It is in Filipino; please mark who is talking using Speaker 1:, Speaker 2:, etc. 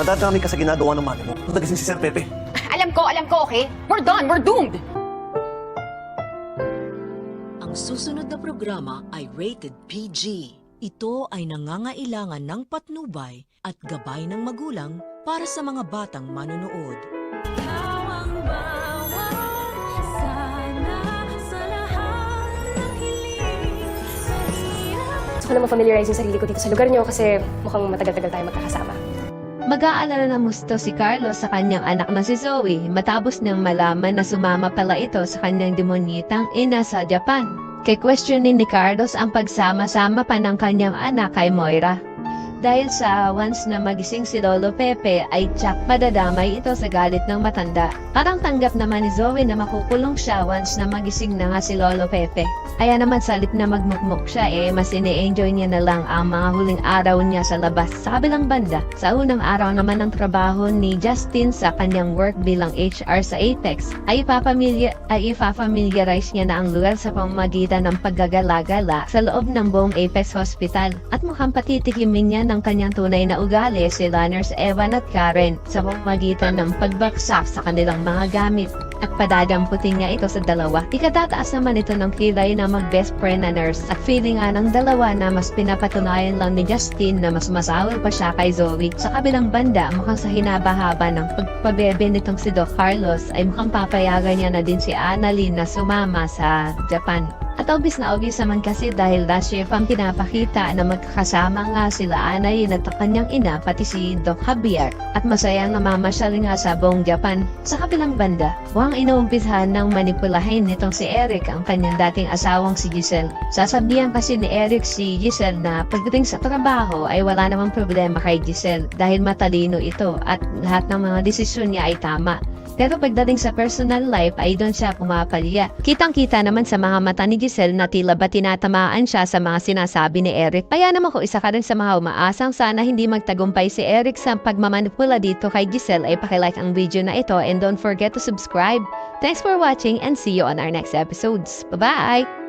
Speaker 1: Madadami ka sa ginagawa ng mami mo. Kung nagising si Sir Pepe.
Speaker 2: Alam ko, okay? We're done, we're doomed!
Speaker 3: Ang susunod na programa ay rated PG. Ito ay nangangailangan ng patnubay at gabay ng magulang para sa mga batang manonood.
Speaker 4: Gusto ko na ma-familiarize yung sarili ko dito sa lugar niyo kasi mukhang matagal-tagal tayo magkakasama.
Speaker 5: Mag-aalala na musto si Carlos sa kanyang anak na si Zoe matapos niyang malaman na sumama pala ito sa kanyang demonyitang ina sa Japan. Kay questionin ni Carlos ang pagsama-sama pa ng kanyang anak kay Moira. Dahil sa once na magising si Lolo Pepe ay tsak madadamay ito sa galit ng matanda. Parang tanggap naman ni Zoe na makukulong siya once na magising na nga si Lolo Pepe. Kaya naman salit na magmukmuk siya mas ine-enjoy niya na lang ang mga huling araw niya sa labas. Sa kabilang banda, sa unang araw naman ng trabaho ni Justin sa kanyang work bilang HR sa Apex ay ipafamiliarize niya na ang lugar sa pamamagitan ng paggagala-gala sa loob ng buong Apex Hospital at mukhang patitikimin niya ng kanyang tunay na ugali sila Nurse Evan at Karen sa pamamagitan ng pagbaksak sa kanilang mga gamit at padadamputin niya ito sa dalawa. Ikatataas naman ito ng kilay na mag-best friend na nurse at feeling nga ng dalawa na mas pinapatunayan lang ni Justin na mas masawal pa siya kay Zoe. Sa kabilang banda, mukhang sa hinaba-haba ng pagpabebe nitong si Doc Carlos ay mukhang papayagan niya na din si Annalyn na sumama sa Japan. At obvious na obvious naman kasi dahil last year pang pinapakita na magkakasama nga sila Annalyn at kanyang ina pati si Doc Javier at masayang namamasyal nga sa buong Japan. Sa kabilang banda, mukhang inuumpisahan ng manipulahin nitong si Eric ang kanyang dating asawang si Giselle. Sasabihan kasi ni Eric si Giselle na pagdating sa trabaho ay wala namang problema kay Giselle dahil matalino ito at lahat ng mga desisyon niya ay tama. Pero pagdating sa personal life ay doon siya pumapalya. Kitang-kita naman sa mga mata ni Giselle na tila ba tinatamaan siya sa mga sinasabi ni Eric. Kaya naman kung isa ka rin sa mga umaasang sana hindi magtagumpay si Eric sa pagmamanipula dito kay Giselle ay pakilike ang video na ito and don't forget to subscribe. Thanks for watching and see you on our next episodes. Bye-bye!